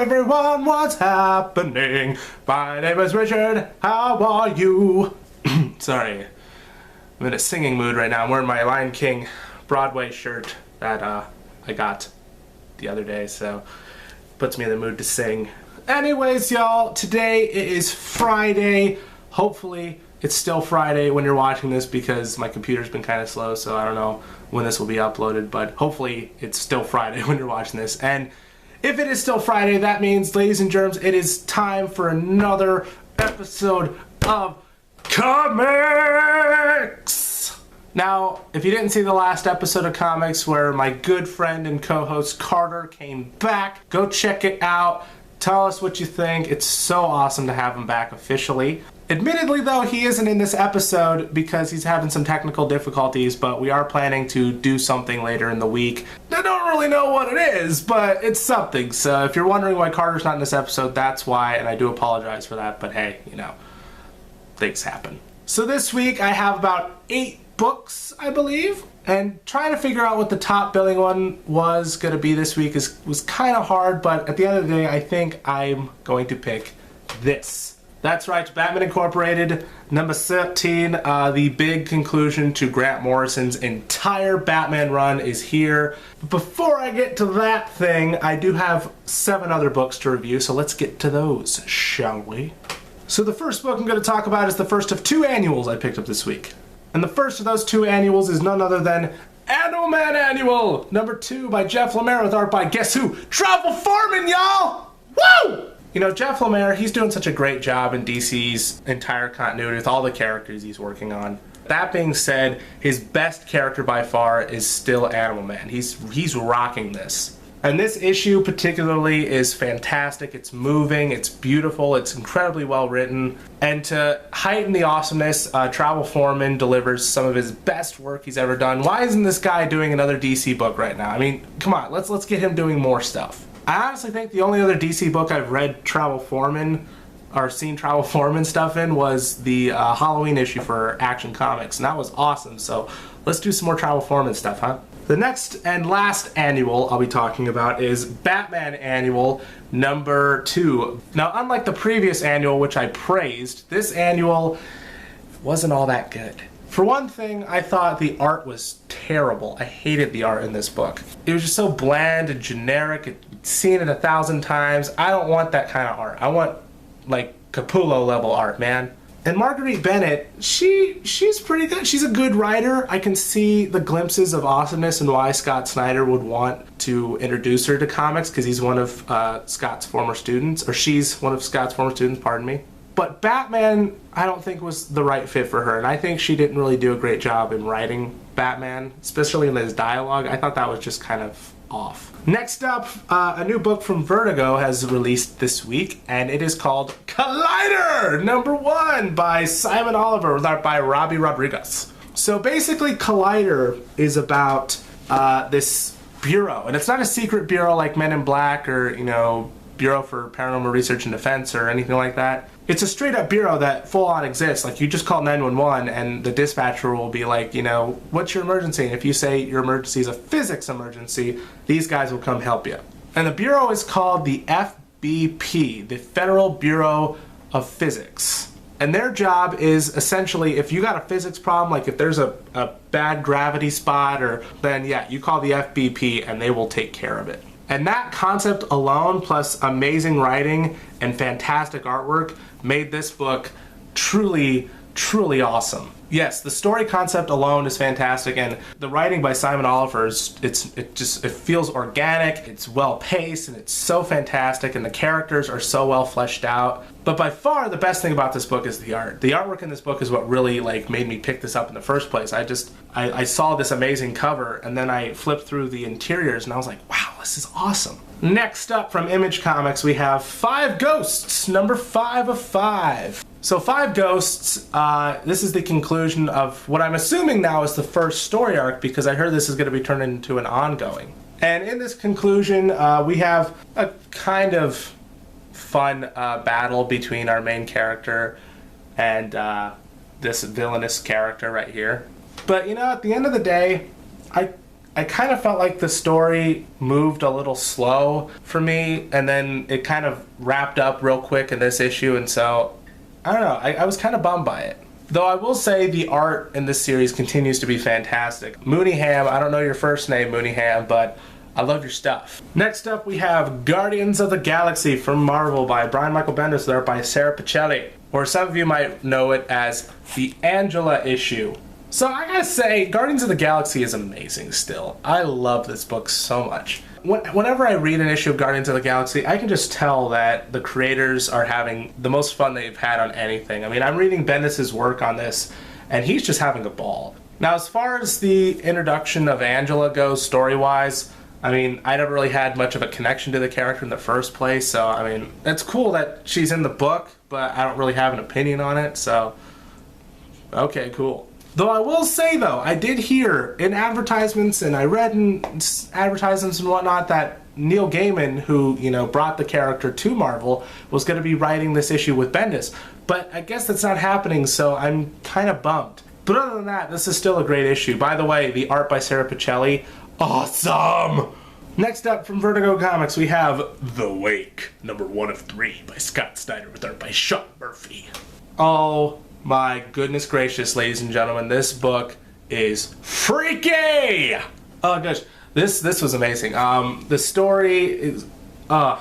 everyone, what's happening? My name is Richard, how are you? Sorry, I'm in a singing mood right now. I'm wearing my Lion King Broadway shirt that I got the other day, so puts me in the mood to sing. Anyways, y'all, today it is Friday. Hopefully it's still Friday when you're watching this because my computer's been kind of slow, so I don't know when this will be uploaded, but hopefully it's still Friday when you're watching this. And if it is still Friday, that means, ladies and germs, it is time for another episode of Comics! Now, if you didn't see the last episode of Comics where my good friend and co-host Carter came back, go check it out. Tell us what you think. It's so awesome to have him back officially. Admittedly, though, he isn't in this episode because he's having some technical difficulties, but we are planning to do something later in the week. I don't really know what it is, but it's something. So if you're wondering why Carter's not in this episode, that's why, and I do apologize for that, but hey, you know, things happen. So this week I have about 8 books, I believe, and trying to figure out what the top billing one was going to be this week was kind of hard, but at the end of the day, I think I'm going to pick this. That's right, Batman Incorporated, number 13, the big conclusion to Grant Morrison's entire Batman run is here. But before I get to that thing, I do have 7 other books to review, so let's get to those, shall we? So the first book I'm going to talk about is the first of 2 annuals I picked up this week. And the first of those 2 annuals is none other than Animal Man Annual, number 2 by Jeff Lemire with art by, guess who? Travel Foreman, y'all! Woo! You know, Jeff Lemire, he's doing such a great job in DC's entire continuity with all the characters he's working on. That being said, his best character by far is still Animal Man. He's rocking this. And this issue particularly is fantastic. It's moving, it's beautiful, it's incredibly well written. And to heighten the awesomeness, Travel Foreman delivers some of his best work he's ever done. Why isn't this guy doing another DC book right now? I mean, come on, let's get him doing more stuff. I honestly think the only other DC book I've read Travel Foreman or seen Travel Foreman stuff in was the Halloween issue for Action Comics, and that was awesome. So let's do some more Travel Foreman stuff, huh? The next and last annual I'll be talking about is Batman Annual number 2. Now, unlike the previous annual, which I praised, this annual wasn't all that good. For one thing, I thought the art was terrible. I hated the art in this book. It was just so bland and generic. I'd seen it 1,000 times. I don't want that kind of art. I want, like, Capullo level art, man. And Marguerite Bennett, she's pretty good. She's a good writer. I can see the glimpses of awesomeness and why Scott Snyder would want to introduce her to comics, because he's one of Scott's former students, or she's one of Scott's former students, pardon me. But Batman, I don't think was the right fit for her, and I think she didn't really do a great job in writing Batman, especially in his dialogue. I thought that was just kind of off. Next up, a new book from Vertigo has released this week, and it is called Collider, number 1 by Simon Oliver, with art by Robbie Rodriguez. So basically, Collider is about this bureau, and it's not a secret bureau like Men in Black or, you know, Bureau for Paranormal Research and Defense or anything like that. It's a straight up bureau that full on exists. Like, you just call 911 and the dispatcher will be like, you know, what's your emergency? And if you say your emergency is a physics emergency, these guys will come help you. And the bureau is called the FBP, the Federal Bureau of Physics. And their job is essentially, if you got a physics problem, like if there's a bad gravity spot, then yeah, you call the FBP and they will take care of it. And that concept alone, plus amazing writing and fantastic artwork, made this book truly, truly awesome. Yes, the story concept alone is fantastic, and the writing by Simon Oliver, it feels organic, it's well paced, and it's so fantastic, and the characters are so well fleshed out. But by far the best thing about this book is the art. The artwork in this book is what really made me pick this up in the first place. I saw this amazing cover, and then I flipped through the interiors, and I was like, wow, this is awesome. Next up from Image Comics, we have 5 Ghosts, number 5 of 5. So 5 Ghosts, this is the conclusion of what I'm assuming now is the first story arc, because I heard this is going to be turned into an ongoing. And in this conclusion, we have a kind of fun battle between our main character and this villainous character right here. But, you know, at the end of the day, I I kind of felt like the story moved a little slow for me, and then it kind of wrapped up real quick in this issue, and so, I don't know, I was kind of bummed by it. Though I will say the art in this series continues to be fantastic. Mooneyham, I don't know your first name, Mooneyham, but I love your stuff. Next up, we have Guardians of the Galaxy from Marvel by Brian Michael Bendis, there by Sarah Pichelli, or some of you might know it as the Angela issue. So I gotta say, Guardians of the Galaxy is amazing still. I love this book so much. Whenever I read an issue of Guardians of the Galaxy, I can just tell that the creators are having the most fun they've had on anything. I mean, I'm reading Bendis' work on this, and he's just having a ball. Now, as far as the introduction of Angela goes, story-wise, I mean, I never really had much of a connection to the character in the first place, so, I mean, it's cool that she's in the book, but I don't really have an opinion on it, so, okay, cool. Though I will say, though, I did hear in advertisements, and I read in advertisements and whatnot, that Neil Gaiman, who, you know, brought the character to Marvel, was going to be writing this issue with Bendis. But I guess that's not happening, so I'm kind of bummed. But other than that, this is still a great issue. By the way, the art by Sarah Pichelli, awesome! Next up from Vertigo Comics, we have The Wake, #1 of 3 by Scott Snyder with art by Sean Murphy. Oh my goodness gracious, ladies and gentlemen, this book is freaky! Oh gosh, this was amazing. The story is, I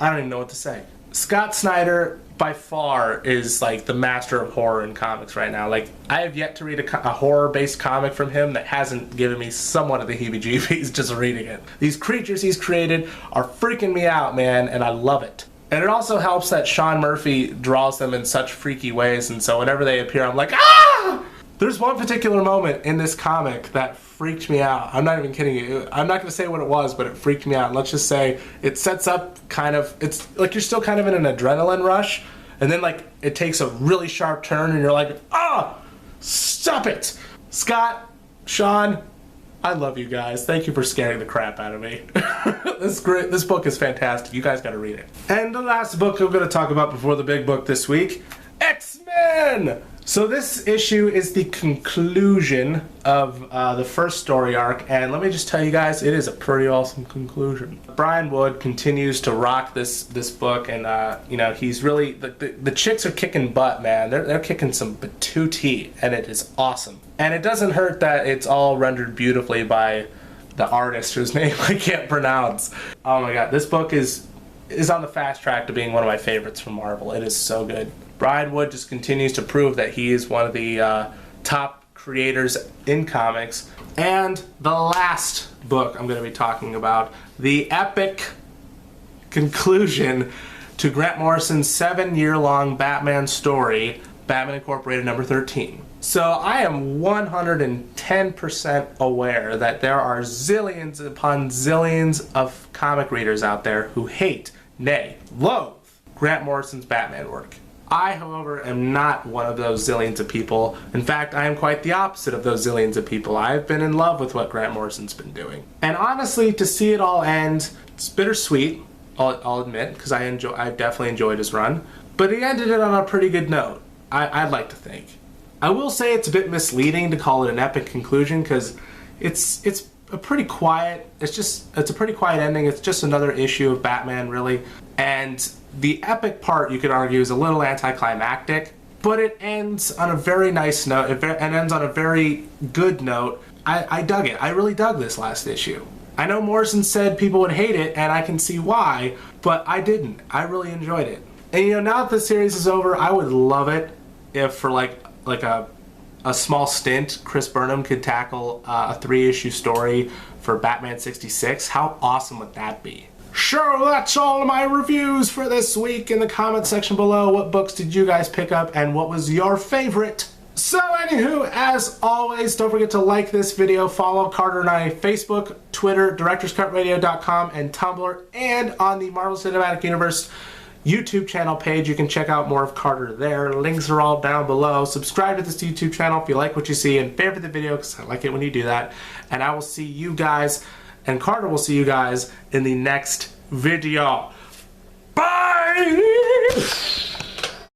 don't even know what to say. Scott Snyder, by far, is like the master of horror in comics right now. Like, I have yet to read a horror-based comic from him that hasn't given me somewhat of the heebie-jeebies just reading it. These creatures he's created are freaking me out, man, and I love it. And it also helps that Sean Murphy draws them in such freaky ways, and so whenever they appear, I'm like, ah! There's one particular moment in this comic that freaked me out. I'm not even kidding you. I'm not going to say what it was, but it freaked me out. And let's just say it sets up kind of, it's like you're still kind of in an adrenaline rush, and then like it takes a really sharp turn, and you're like, ah! Stop it! Scott, Sean, I love you guys. Thank you for scaring the crap out of me. This is great. This book is fantastic. You guys got to read it. And the last book I'm going to talk about before the big book this week, X-Men! So this issue is the conclusion of the first story arc, and let me just tell you guys, it is a pretty awesome conclusion. Brian Wood continues to rock this book, and you know, he's really, the chicks are kicking butt, man. They're kicking some batuti, and it is awesome. And it doesn't hurt that it's all rendered beautifully by the artist whose name I can't pronounce. Oh my god, this book is on the fast track to being one of my favorites from Marvel. It is so good. Brian Wood just continues to prove that he is one of the top creators in comics. And the last book I'm going to be talking about, the epic conclusion to Grant Morrison's 7-year-long Batman story, Batman Incorporated #13. So I am 110% aware that there are zillions upon zillions of comic readers out there who hate, nay, loathe Grant Morrison's Batman work. I, however, am not one of those zillions of people. In fact, I am quite the opposite of those zillions of people. I've been in love with what Grant Morrison's been doing. And honestly, to see it all end, it's bittersweet, I'll admit, because I definitely enjoyed his run. But he ended it on a pretty good note, I'd like to think. I will say it's a bit misleading to call it an epic conclusion, because it's a pretty quiet, it's a pretty quiet ending. It's just another issue of Batman, really. And the epic part, you could argue, is a little anticlimactic, but it ends on a very nice note. It ends on a very good note. I dug it. I really dug this last issue. I know Morrison said people would hate it, and I can see why, but I didn't. I really enjoyed it. And you know, now that the series is over, I would love it if for like a small stint, Chris Burnham could tackle a 3-issue story for Batman 66. How awesome would that be? Sure, that's all of my reviews for this week. In the comment section below, what books did you guys pick up and what was your favorite? So anywho, as always, don't forget to like this video, follow Carter and I Facebook, Twitter, directorscutradio.com, and Tumblr, and on the Marvel Cinematic Universe YouTube channel page. You can check out more of Carter there. Links are all down below. Subscribe to this YouTube channel if you like what you see, and favorite the video because I like it when you do that. And I will see you guys, and Carter will see you guys in the next video. Bye!